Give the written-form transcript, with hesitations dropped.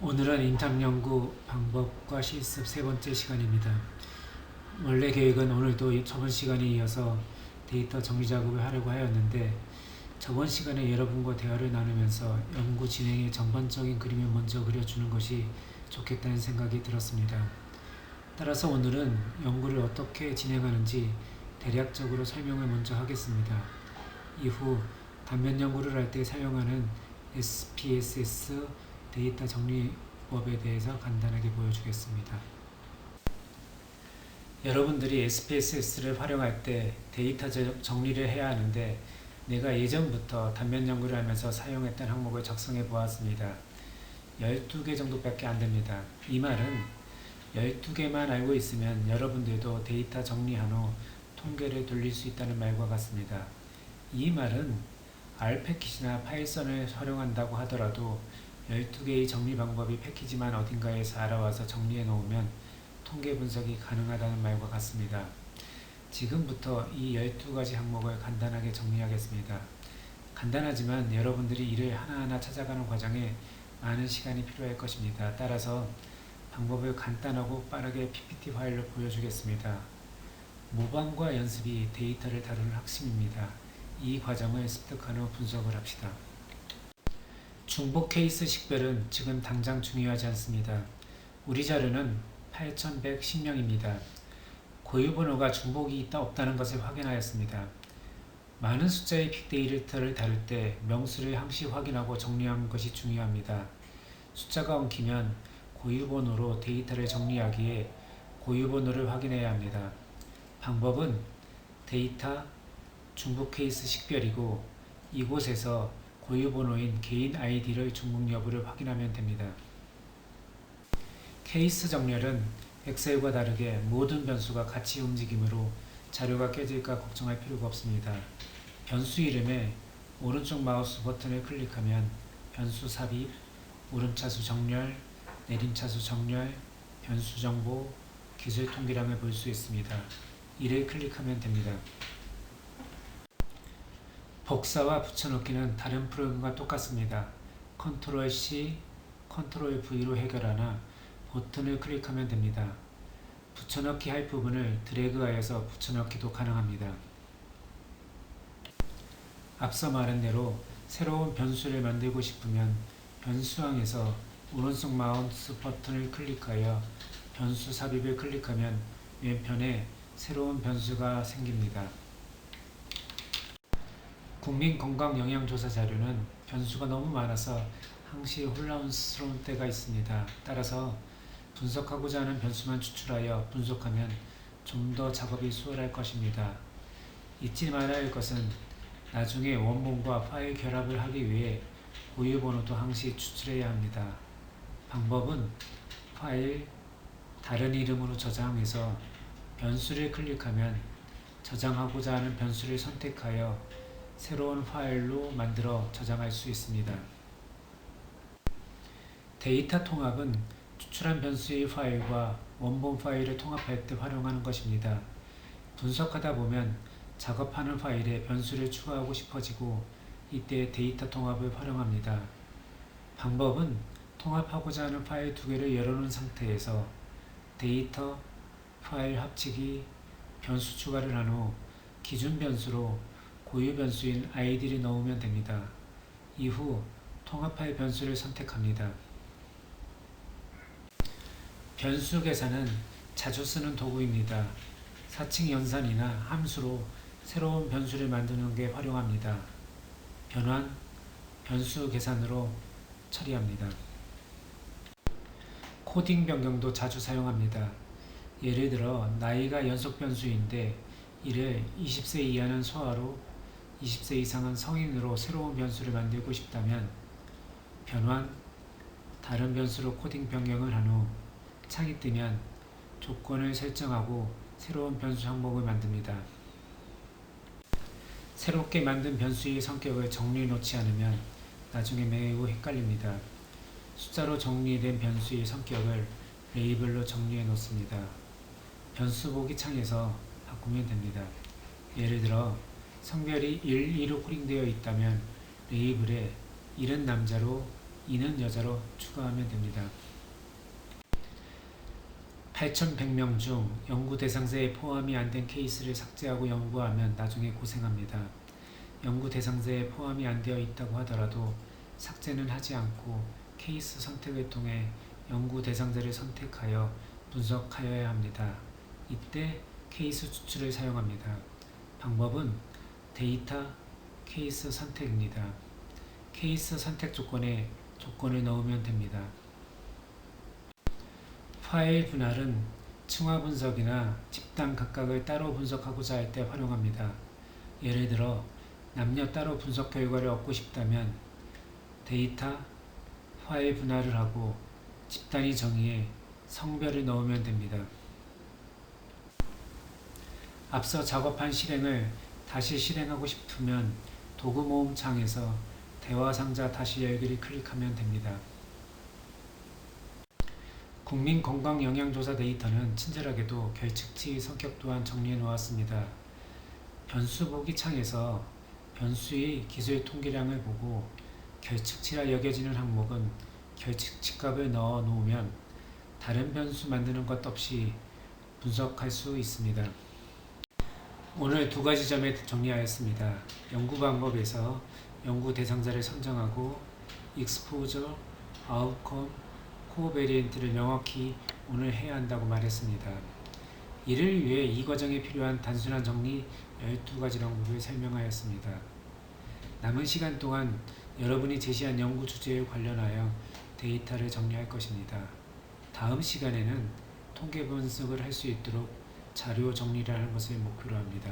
오늘은 인턴 연구 방법과 실습 세 번째 시간입니다. 원래 계획은 오늘도 저번 시간에 이어서 데이터 정리 작업을 하려고 하였는데 저번 시간에 여러분과 대화를 나누면서 연구 진행의 전반적인 그림을 먼저 그려주는 것이 좋겠다는 생각이 들었습니다. 따라서 오늘은 연구를 어떻게 진행하는지 대략적으로 설명을 먼저 하겠습니다. 이후 단면 연구를 할 때 사용하는 SPSS 데이터 정리법에 대해서 간단하게 보여주겠습니다. 여러분들이 SPSS를 활용할 때 데이터 정리를 해야 하는데 내가 예전부터 단면 연구를 하면서 사용했던 항목을 작성해 보았습니다. 12개 정도밖에 안 됩니다. 이 말은 12개만 알고 있으면 여러분들도 데이터 정리한 후 통계를 돌릴 수 있다는 말과 같습니다. 이 말은 R 패키지나 파이썬을 활용한다고 하더라도 12개의 정리 방법이 패키지만 어딘가에서 알아와서 정리해 놓으면 통계 분석이 가능하다는 말과 같습니다. 지금부터 이 12가지 항목을 간단하게 정리하겠습니다. 간단하지만 여러분들이 이를 하나하나 찾아가는 과정에 많은 시간이 필요할 것입니다. 따라서 방법을 간단하고 빠르게 PPT 파일로 보여주겠습니다. 모방과 연습이 데이터를 다루는 핵심입니다. 이 과정을 습득한 후 분석을 합시다. 중복 케이스 식별은 지금 당장 중요하지 않습니다. 우리 자료는 8110명입니다. 고유번호가 중복이 있다 없다는 것을 확인하였습니다. 많은 숫자의 빅데이터를 다룰 때 명수를 항시 확인하고 정리하는 것이 중요합니다. 숫자가 엉키면 고유번호로 데이터를 정리하기에 고유번호를 확인해야 합니다. 방법은 데이터 중복 케이스 식별이고 이곳에서 고유번호인 개인 아이디를 중복 여부를 확인하면 됩니다. 케이스 정렬은 엑셀과 다르게 모든 변수가 같이 움직이므로 자료가 깨질까 걱정할 필요가 없습니다. 변수 이름에 오른쪽 마우스 버튼을 클릭하면 변수 삽입, 오름차수 정렬, 내림차수 정렬, 변수 정보, 기술 통계량을 볼 수 있습니다. 이를 클릭하면 됩니다. 복사와 붙여넣기는 다른 프로그램과 똑같습니다. 컨트롤 C, 컨트롤 V로 해결하나 버튼을 클릭하면 됩니다. 붙여넣기 할 부분을 드래그하여서 붙여넣기도 가능합니다. 앞서 말한 대로 새로운 변수를 만들고 싶으면 변수항에서 오른쪽 마우스 버튼을 클릭하여 변수 삽입을 클릭하면 왼편에 새로운 변수가 생깁니다. 국민건강영양조사 자료는 변수가 너무 많아서 항시 혼란스러운 때가 있습니다. 따라서 분석하고자 하는 변수만 추출하여 분석하면 좀 더 작업이 수월할 것입니다. 잊지 말아야 할 것은 나중에 원본과 파일 결합을 하기 위해 고유번호도 항시 추출해야 합니다. 방법은 파일, 다른 이름으로 저장해서 변수를 클릭하면 저장하고자 하는 변수를 선택하여 새로운 파일로 만들어 저장할 수 있습니다. 데이터 통합은 추출한 변수의 파일과 원본 파일을 통합할 때 활용하는 것입니다. 분석하다 보면 작업하는 파일에 변수를 추가하고 싶어지고 이때 데이터 통합을 활용합니다. 방법은 통합하고자 하는 파일 두 개를 열어놓은 상태에서 데이터, 파일 합치기, 변수 추가를 한 후 기준 변수로 고유 변수인 id를 넣으면 됩니다. 이후 통합할 변수를 선택합니다. 변수 계산은 자주 쓰는 도구입니다. 사칙 연산이나 함수로 새로운 변수를 만드는 게 활용합니다. 변환, 변수 계산으로 처리합니다. 코딩 변경도 자주 사용합니다. 예를 들어 나이가 연속 변수인데 이를 20세 이하는 소아로 20세 이상은 성인으로 새로운 변수를 만들고 싶다면 변환, 다른 변수로 코딩 변경을 한 후 창이 뜨면 조건을 설정하고 새로운 변수 항목을 만듭니다. 새롭게 만든 변수의 성격을 정리해 놓지 않으면 나중에 매우 헷갈립니다. 숫자로 정리된 변수의 성격을 레이블로 정리해 놓습니다. 변수 보기 창에서 바꾸면 됩니다. 예를 들어 성별이 1, 2로 코딩되어 있다면 레이블에 1은 남자로 이는 여자로 추가하면 됩니다. 8,100명 중 연구 대상자에 포함이 안 된 케이스를 삭제하고 연구하면 나중에 고생합니다. 연구 대상자에 포함이 안 되어 있다고 하더라도 삭제는 하지 않고 케이스 선택을 통해 연구 대상자를 선택하여 분석하여야 합니다. 이때 케이스 추출을 사용합니다. 방법은 데이터 케이스 선택입니다. 케이스 선택 조건에 조건을 넣으면 됩니다. 파일 분할은 층화 분석이나 집단 각각을 따로 분석하고자 할 때 활용합니다. 예를 들어 남녀 따로 분석 결과를 얻고 싶다면 데이터 파일 분할을 하고 집단위 정의에 성별을 넣으면 됩니다. 앞서 작업한 실행을 다시 실행하고 싶으면 도구 모음 창에서 대화 상자 다시 열기를 클릭하면 됩니다. 국민건강영양조사 데이터는 친절하게도 결측치 성격 또한 정리해 놓았습니다. 변수 보기 창에서 변수의 기술 통계량을 보고 결측치라 여겨지는 항목은 결측치 값을 넣어 놓으면 다른 변수 만드는 것 없이 분석할 수 있습니다. 오늘 두 가지 점에 정리하였습니다. 연구 방법에서 연구 대상자를 선정하고 익스포저, 아웃컴, 코베리엔트를 명확히 오늘 해야 한다고 말했습니다. 이를 위해 이 과정에 필요한 단순한 정리 12가지 방법을 설명하였습니다. 남은 시간 동안 여러분이 제시한 연구 주제에 관련하여 데이터를 정리할 것입니다. 다음 시간에는 통계 분석을 할 수 있도록 자료 정리를 하는 것을 목표로 합니다.